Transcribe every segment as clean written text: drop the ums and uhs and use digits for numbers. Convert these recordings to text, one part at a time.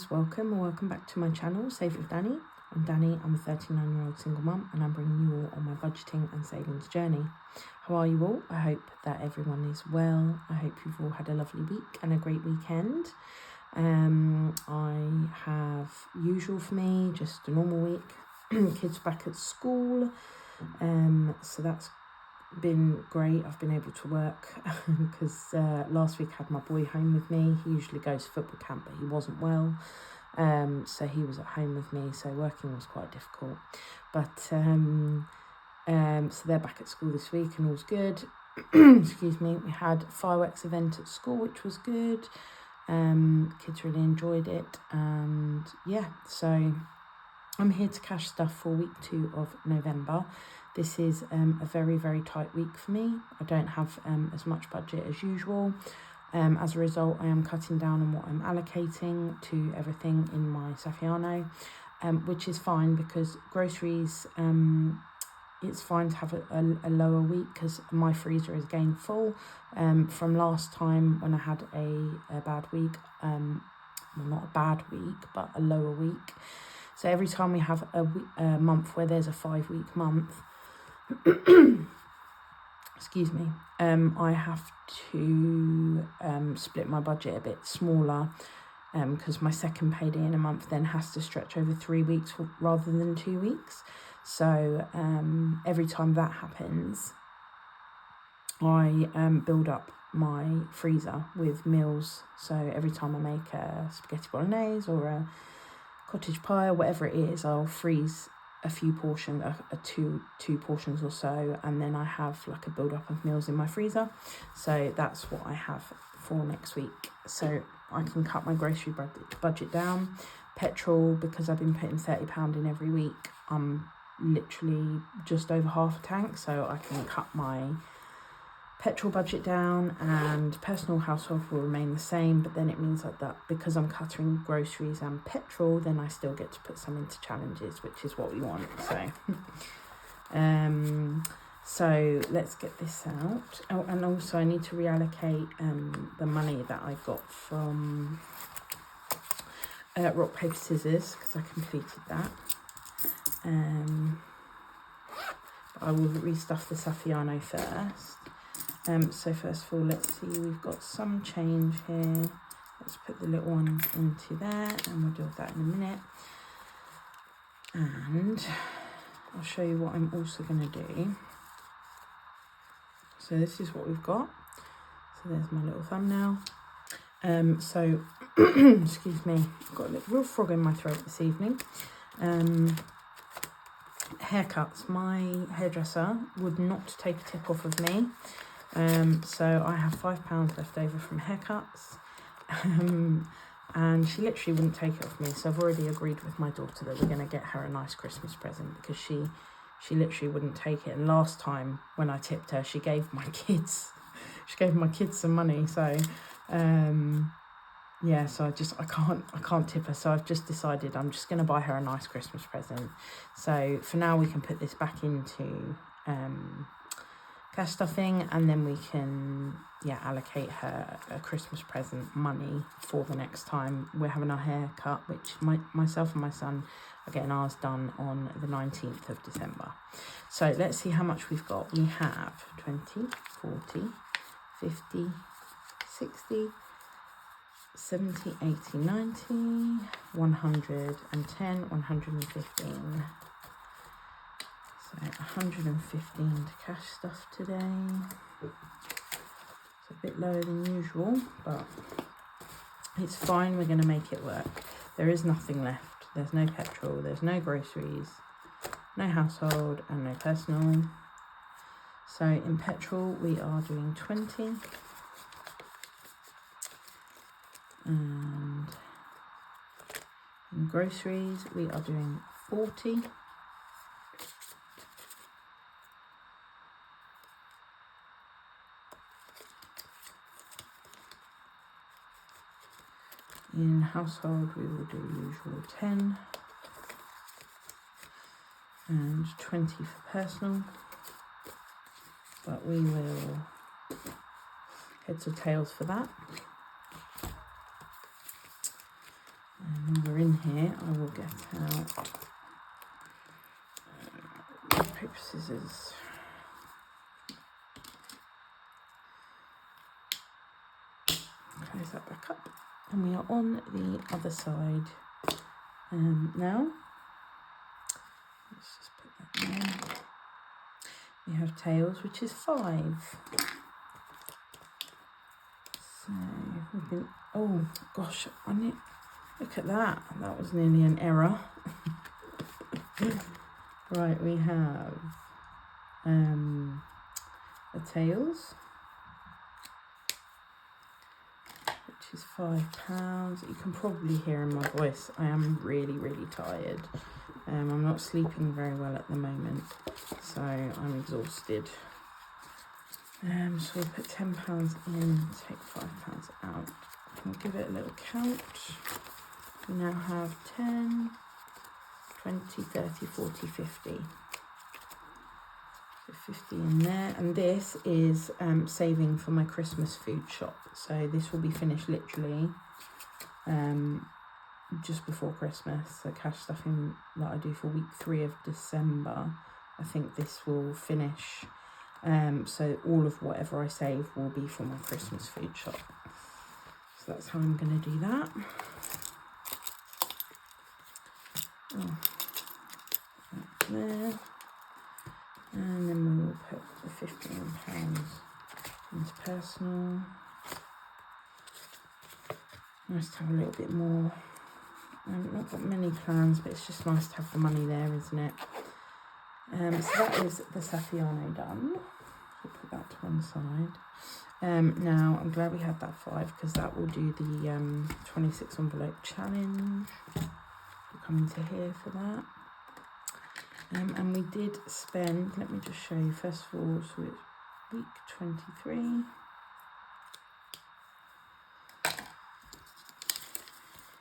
guys, welcome or welcome back to my channel, Save with Dani. I'm Dani, I'm a 39-year-old single mum and I'm bringing you all on my budgeting and savings journey. How are you all? I hope that everyone is well. I hope you've all had a lovely week and a great weekend. I have usual for me, just a normal week. Kids back at school, so that's been great. I've been able to work because last week I had my boy home with me. He usually goes to football camp, but he wasn't well, so he was at home with me, so working was quite difficult. But so they're back at school this week and all's good. Excuse me. We had a fireworks event at school, which was good. Kids really enjoyed it, and yeah, so I'm here to cash stuff for week 2 of November. This is a very, very tight week for me. I don't have as much budget as usual. As a result, I am cutting down on what I'm allocating to everything in my Saffiano, which is fine because groceries, it's fine to have a lower week because my freezer is getting full from last time when I had a bad week. Well, not a bad week, but a lower week. So every time we have a month where there's a 5-week month, excuse me, I have to split my budget a bit smaller because my second payday in a month then has to stretch over 3 weeks rather than 2 weeks. So every time that happens, I build up my freezer with meals. So every time I make a spaghetti bolognese or a cottage pie or whatever it is, I'll freeze a few portions, two portions or so, and then I have like a build up of meals in my freezer. So that's what I have for next week, so I can cut my grocery budget down. Petrol, because I've been putting £30 in every week, I'm literally just over half a tank, so I can cut my petrol budget down, and personal household will remain the same, but then it means like that because I'm cutting groceries and petrol, then I still get to put some into challenges, which is what we want. So so let's get this out. Oh, and also I need to reallocate the money that I got from rock paper scissors because I completed that. But I will restuff the Saffiano first. So first of all, let's see, we've got some change here. Let's put the little one into there and we'll deal with that in a minute. And I'll show you what I'm also going to do. So this is what we've got. So there's my little thumbnail. So, excuse me, I've got a real frog in my throat this evening. Haircuts. My hairdresser would not take a tip off of me. So I have £5 left over from haircuts, and she literally wouldn't take it off me. So I've already agreed with my daughter that we're going to get her a nice Christmas present because she literally wouldn't take it. And last time when I tipped her, she gave my kids some money. So yeah, so I can't tip her. So I've just decided I'm just going to buy her a nice Christmas present. So for now we can put this back into cash stuffing, and then we can allocate her a Christmas present money for the next time we're having our hair cut, which myself and my son are getting ours done on the 19th of December. So let's see how much we've got. We have 20, 40, 50, 60, 70, 80, 90, 110, 115. So 115 to cash stuff today. It's a bit lower than usual, but it's fine. We're going to make it work. There is nothing left. There's no petrol, there's no groceries, no household, and no personal. So in petrol, we are doing 20. And in groceries, we are doing 40. In household, we will do usual 10 and 20 for personal, but we will heads or tails for that. And in here, I will get out paper, scissors. Close that back up, and we are on the other side now. Let's just put that there. We have tails, which is 5. So we've been, oh gosh, look at that. That was nearly an error. Right, we have the tails, which is £5. You can probably hear in my voice, I am really, really tired. I'm not sleeping very well at the moment, so I'm exhausted. So we'll put £10 in, take £5 out. We'll give it a little count. We now have 10, 20, 30, 40, 50. So 50 in there. And this is saving for my Christmas food shop. So this will be finished literally just before Christmas. So cash stuffing that I do for week 3 of December. I think this will finish. So all of whatever I save will be for my Christmas food shop. So that's how I'm going to do that. Oh, there. And then we will put the £15 into personal. Nice to have a little bit more. I've not got many plans, but it's just nice to have the money there, isn't it? So that is the Saffiano done. So put that to one side. Now I'm glad we had that 5 because that will do the 26 envelope challenge. We'll come into here for that. And we did spend, let me just show you first of all, so it's week 23.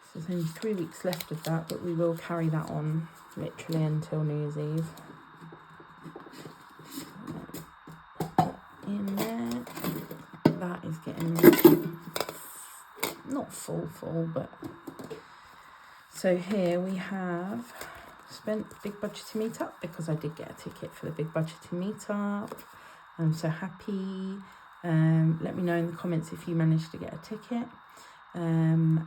So there's only 3 weeks left of that, but we will carry that on literally until New Year's Eve. In there, that is getting not full, but so here we have spent big budgeting meetup because I did get a ticket for the big budgeting meetup. I'm so happy. Let me know in the comments if you managed to get a ticket. And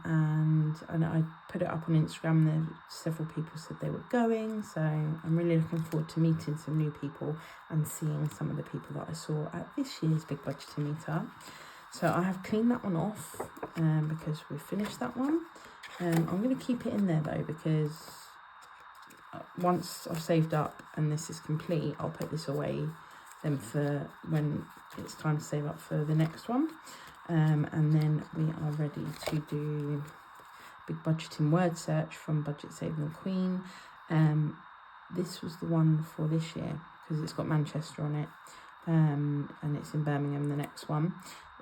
I put it up on Instagram. There several people said they were going, so I'm really looking forward to meeting some new people and seeing some of the people that I saw at this year's big budgeting meetup. So I have cleaned that one off because we finished that one. I'm going to keep it in there though, because once I've saved up and this is complete, I'll put this away then for when it's time to save up for the next one. And then we are ready to do big budgeting word search from Budget Saving Queen. This was the one for this year because it's got Manchester on it, and it's in Birmingham, the next one.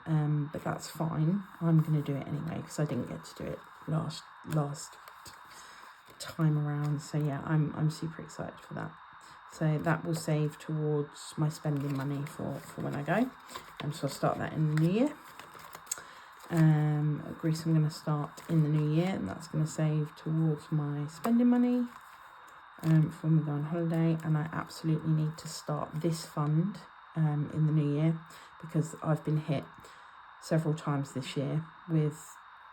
But that's fine. I'm going to do it anyway because I didn't get to do it last time around. So yeah, I'm super excited for that. So that will save towards my spending money for when I go. So I'll start that in the new year. Greece I'm going to start in the new year, and that's going to save towards my spending money for when we go on holiday. And I absolutely need to start this fund in the new year because I've been hit several times this year with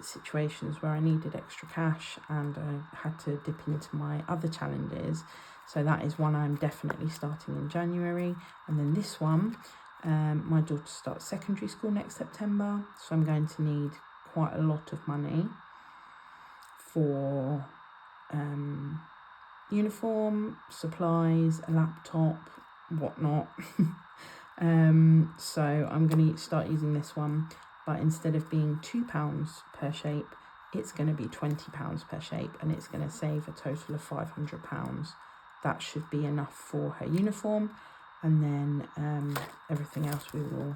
situations where I needed extra cash and I had to dip into my other challenges. So that is one I'm definitely starting in January. And then this one, my daughter starts secondary school next September, so I'm going to need quite a lot of money for uniform, supplies, a laptop, whatnot. So I'm going to start using this one, but instead of being £2 per shape, it's going to be £20 per shape, and it's going to save a total of £500. That should be enough for her uniform. And then everything else we will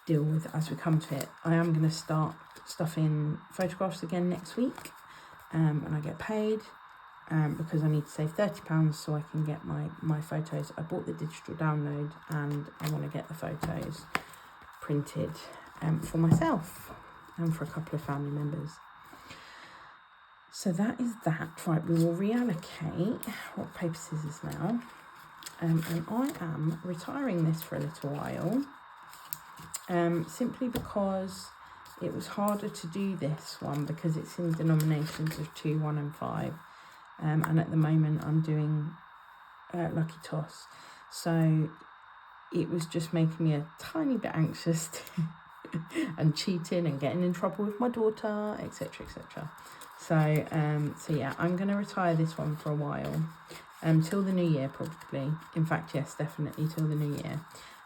deal with as we come to it. I am going to start stuffing photographs again next week when I get paid, because I need to save £30 so I can get my photos. I bought the digital download and I want to get the photos printed for myself and for a couple of family members. So that is that. Right, we will reallocate rock, paper, scissors now. And I am retiring this for a little while, simply because it was harder to do this one because it's in denominations of 2, 1 and 5. And at the moment I'm doing lucky toss. So it was just making me a tiny bit anxious and cheating and getting in trouble with my daughter, etc, etc. So yeah, I'm going to retire this one for a while, till the new year probably. In fact, yes, definitely till the new year.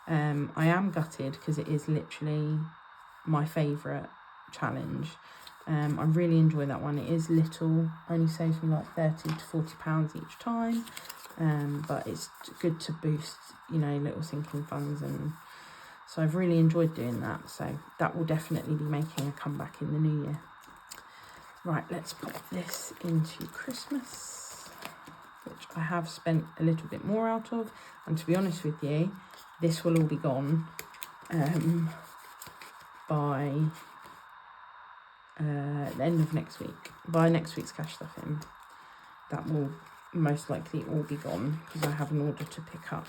I am gutted because it is literally my favourite challenge. I really enjoy that one. It is little, only saves me like £30 to £40 each time. But it's good to boost, you know, little sinking funds, and so I've really enjoyed doing that. So that will definitely be making a comeback in the new year. Right, let's pop this into Christmas, which I have spent a little bit more out of, and to be honest with you, this will all be gone by the end of next week. By next week's cash stuffing, that will most likely all be gone because I have an order to pick up.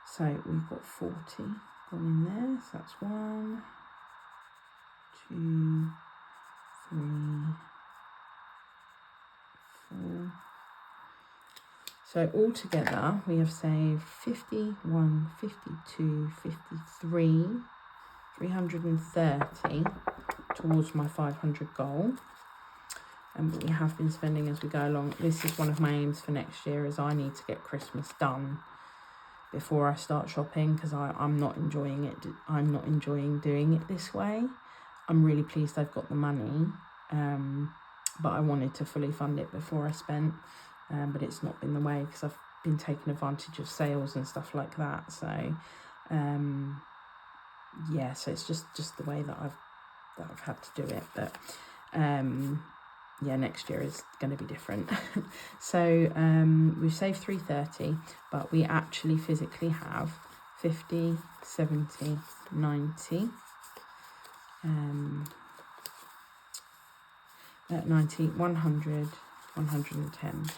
So we've got 40 gone in there, so that's 1, 2, 3, 4. So altogether we have saved 51, 52, 53, 330 towards my 500 goal. But we have been spending as we go along. This is one of my aims for next year, is I need to get Christmas done before I start shopping, because I'm not enjoying it. I'm not enjoying doing it this way. I'm really pleased I've got the money, but I wanted to fully fund it before I spent, but it's not been the way because I've been taking advantage of sales and stuff like that. So yeah, so it's just the way that I've had to do it. But yeah, next year is going to be different. So we've saved 330, but we actually physically have 50, 70, 90, 90, 100, 110.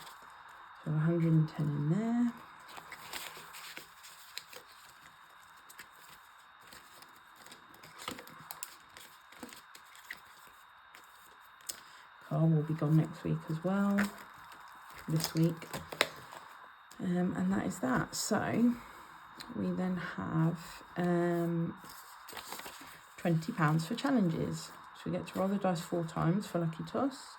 So 110 in there. Car will be gone next week as well, this week. And that is that. So we then have £20 for challenges. So we get to roll the dice 4 times for lucky toss.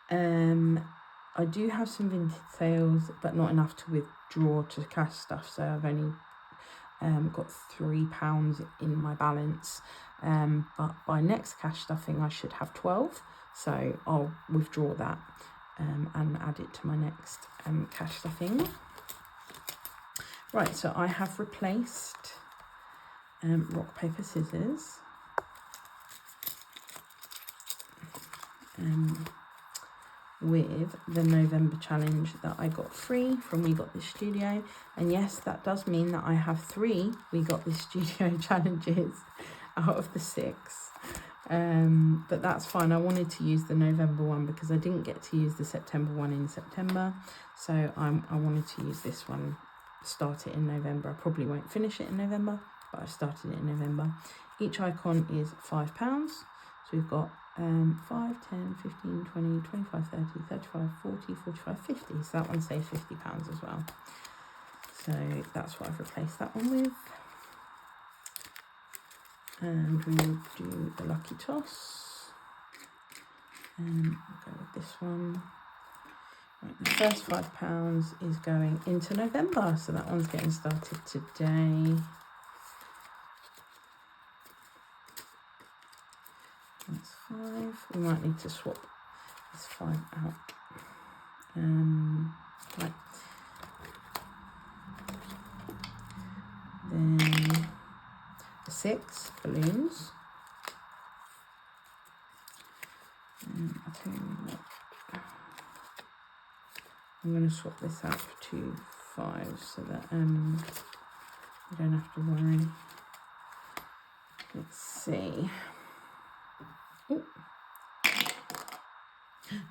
I do have some vintage sales, but not enough to withdraw to cash stuff. So I've only got £3 in my balance. But by next cash stuffing I should have 12, so I'll withdraw that and add it to my next cash stuffing. Right, so I have replaced rock, paper, scissors with the November challenge that I got free from We Got This Studio. And yes, that does mean that I have 3 We Got This Studio challenges out of the 6. But that's fine. I wanted to use the November one because I didn't get to use the September one in September. So I wanted to use this one, start it in November. I probably won't finish it in November, but I've started it in November. Each icon is £5. So we've got 5, 10, 15, 20, 25, 30, 35, 40, 45, 50. So that one saves £50 as well. So that's what I've replaced that one with. And we will do the lucky toss. And we'll go with this one. Right, the first £5 is going into November. So that one's getting started today. That's 5. We might need to swap this 5 out. Right. Then 6 balloons. I'm going to swap this out for 2 5s so that you don't have to worry. Let's see. Ooh,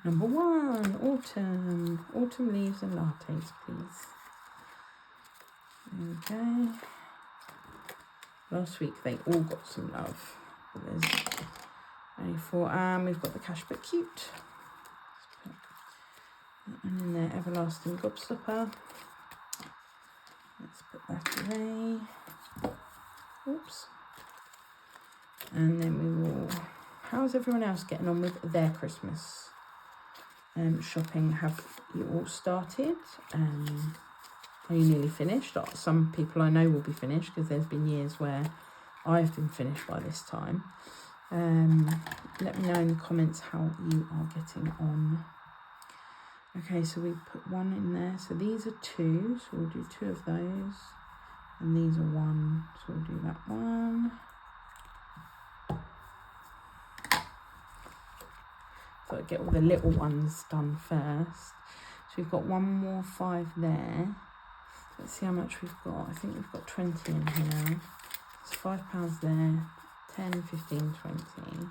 Number 1, autumn. Autumn leaves and lattes, please. Okay. Last week they all got some love. But there's only 4. And we've got the Cashbook Cute. Let's put that one in there. Everlasting Gobstopper. Let's put that away. Oops. And then we will... How's everyone else getting on with their Christmas shopping? Have you all started? Are you nearly finished? Some people I know will be finished because there's been years where I've been finished by this time. Let me know in the comments how you are getting on. Okay, so we put 1 in there. So these are 2, so we'll do 2 of those. And these are 1, so we'll do that 1. So I get all the little ones done first. So we've got 1 more 5 there. Let's see how much we've got. I think we've got 20 in here. It's £5 there. 10, 15, 20.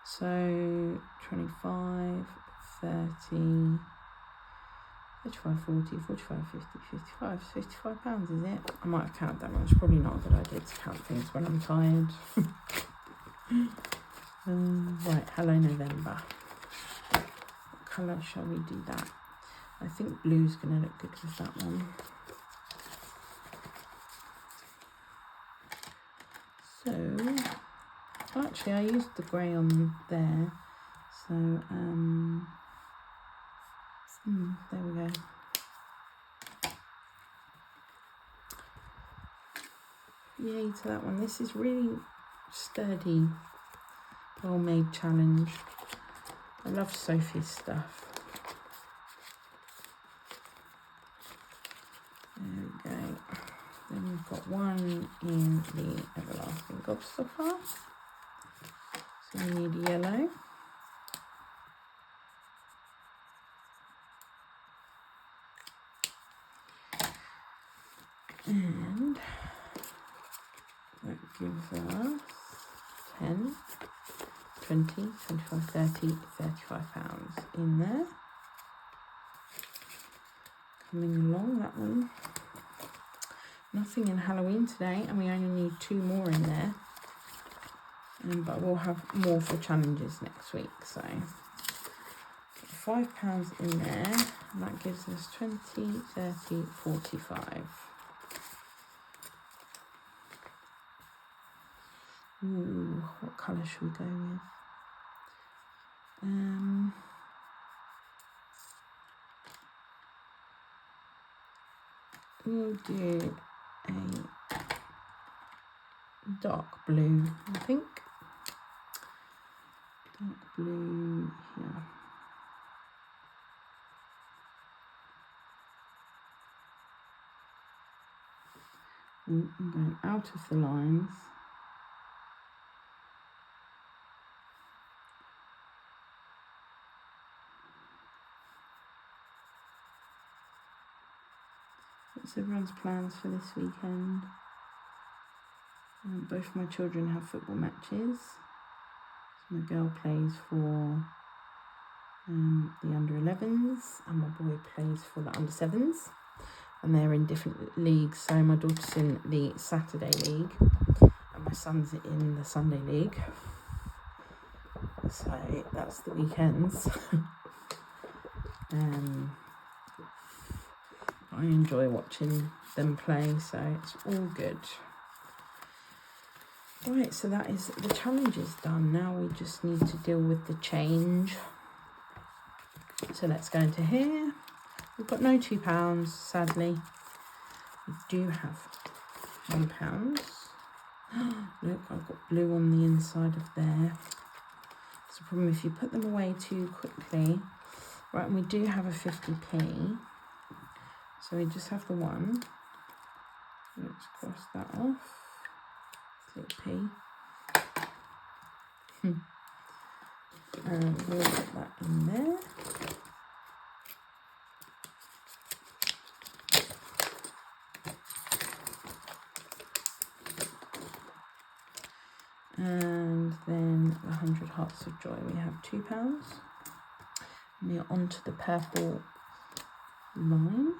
So 25, 30, 35, 40, 45, 50, 55 £55, is it? I might have counted that one. It's probably not a good idea to count things when I'm tired. Right, hello November. What colour shall we do that? I think blue's going to look good with that one. So, actually I used the grey on there. So, there we go. Yay to that one. This is really sturdy, well made challenge. I love Sophie's stuff. There we go. Then we've got 1 in the Everlasting Gobstopper. So we need yellow. And that gives us 10, 20, 25, 30, £35 in there. Coming along, that one. Nothing in Halloween today, and we only need 2 more in there. But we'll have more for challenges next week. So £5 in there, and that gives us 20, 30, 45. Ooh, what colour should we go with? We'll do a dark blue, I think. Dark blue here. Ooh, I'm going out of the lines. What's everyone's plans for this weekend? Both my children have football matches. So my girl plays for the under 11s and my boy plays for the under 7s. And they're in different leagues. So my daughter's in the Saturday league and my son's in the Sunday league. So that's the weekends. I enjoy watching them play, so it's all good. Right, so that is the challenge is done. Now we just need to deal with the change. So let's go into here. We've got no £2, sadly. We do have £1. Look, I've got blue on the inside of there. It's a problem if you put them away too quickly. Right, and we do have a 50p. So we just have the 1. Let's cross that off. Little p. And we'll put that in there. And then the £100. Lattes of Joy, we have £2. And we are on to the purple line.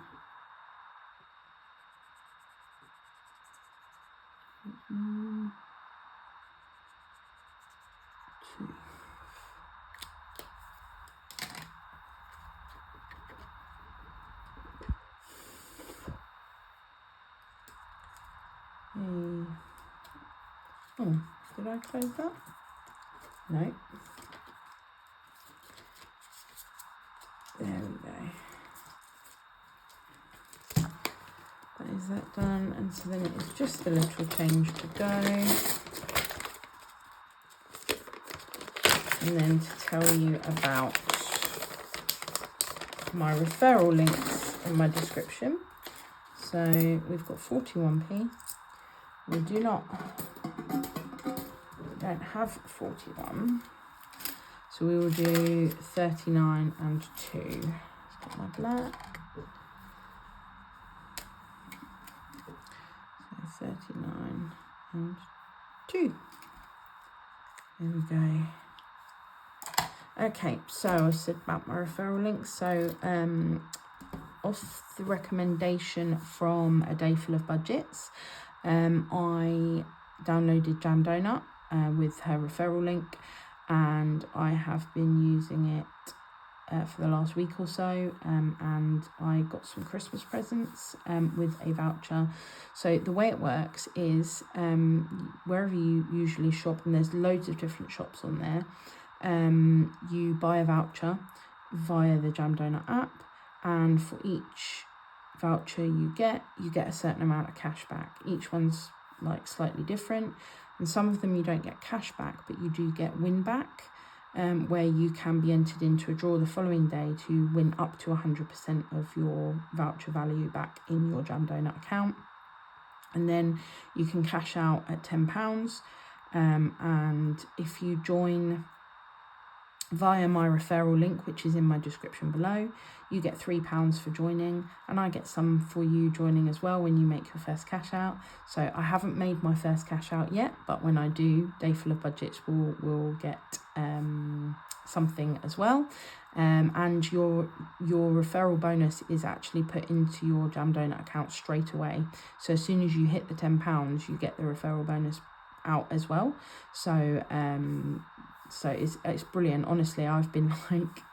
Two. Oh, did I close that? No. There we go. That is that done, and so then it is just a little change to go. And then to tell you about my referral links in my description. So we've got 41p. We don't have 41. So we will do 39 and 2. Let's get my black. So 39 and 2. There we go. Okay, so I said about my referral links. So off the recommendation from A Day Full of Budgets, I downloaded Jam Donut with her referral link, and I have been using it for the last week or so, and I got some Christmas presents with a voucher. So the way it works is wherever you usually shop, and there's loads of different shops on there, you buy a voucher via the Jam Donut app, and for each voucher you get a certain amount of cash back. Each one's like slightly different, and some of them you don't get cash back, but you do get win back, where you can be entered into a draw the following day to win up to 100% of your voucher value back in your Jam Donut account. And then you can cash out at £10, and if you join via my referral link, which is in my description below, you get £3 for joining, and I get some for you joining as well when you make your first cash out. So I haven't made my first cash out yet, but when I do, Day Full of Budgets will get something as well. And your referral bonus is actually put into your Jam Donut account straight away. So as soon as you hit the £10, you get the referral bonus out as well. So it's brilliant. Honestly, I've been like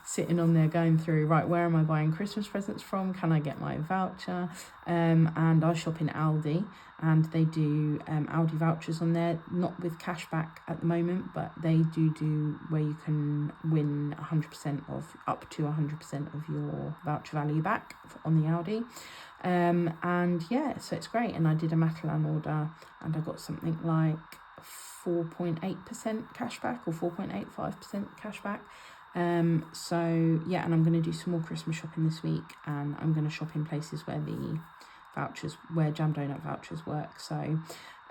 sitting on there going through, right, where am I buying Christmas presents from? Can I get my voucher? And I shop in Aldi, and they do Aldi vouchers on there, not with cash back at the moment, but they do where you can win 100% of up to 100% of your voucher value back on the Aldi. And yeah, so it's great. And I did a Matalan order, and I got something like 4.8% cashback or 4.85% cashback. So yeah, and I'm going to do some more Christmas shopping this week, and I'm going to shop in places where where Jam Donut vouchers work. So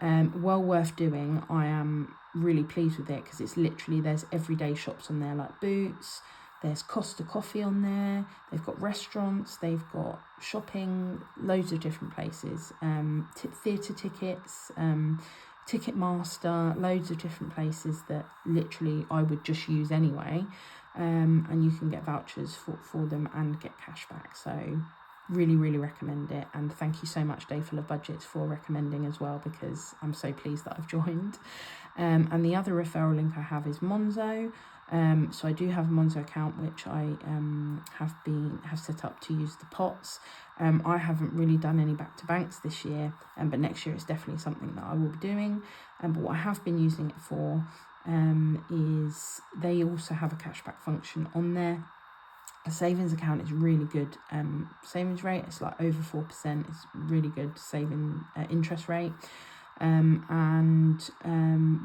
well worth doing. I am really pleased with it, because it's literally, there's everyday shops on there like Boots, there's Costa Coffee on there, they've got restaurants, they've got shopping, loads of different places, theatre tickets, Ticketmaster, loads of different places that literally I would just use anyway, and you can get vouchers for them and get cash back. So really, really recommend it, and thank you so much Day Full of Budgets for recommending as well, because I'm so pleased that I've joined. And the other referral link I have is Monzo. So I do have a Monzo account, which I have set up to use the pots. I haven't really done any back to banks this year, but next year it's definitely something that I will be doing. But what I have been using it for is they also have a cashback function on there. A savings account is really good savings rate. It's like over 4%. It's really good saving interest rate. And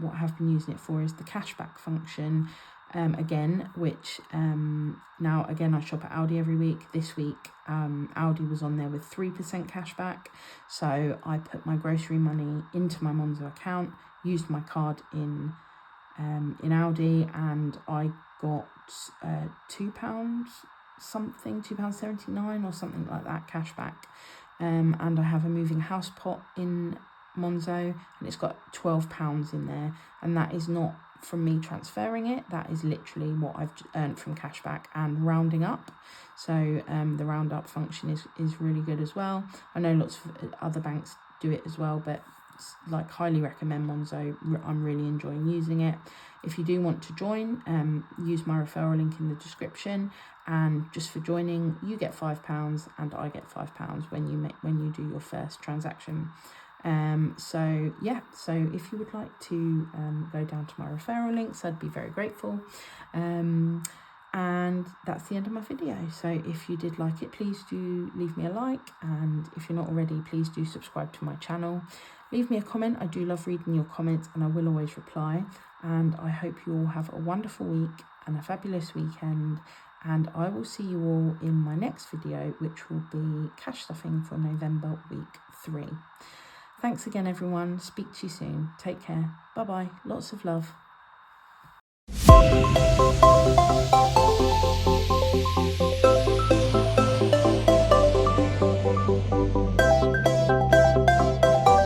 what I have been using it for is the cashback function. Again, which now again I shop at Aldi every week. This week Aldi was on there with 3% cashback, so I put my grocery money into my Monzo account, used my card in Aldi, and I got £2 something, £2.79 or something like that cashback. And I have a moving house pot in Monzo, and it's got £12 in there, and that is not from me transferring it. That is literally what I've earned from cashback and rounding up. So the round up function is really good as well. I know lots of other banks do it as well, but like highly recommend Monzo. I'm really enjoying using it. If you do want to join, use my referral link in the description, and just for joining you get £5 and I get £5 when you do your first transaction. So if you would like to go down to my referral links, I'd be very grateful. And that's the end of my video. So if you did like it, please do leave me a like, and if you're not already, please do subscribe to my channel. Leave me a comment. I do love reading your comments and I will always reply. And I hope you all have a wonderful week and a fabulous weekend, and I will see you all in my next video, which will be cash stuffing for November week 3. Thanks again, everyone. Speak to you soon. Take care. Bye bye. Lots of love.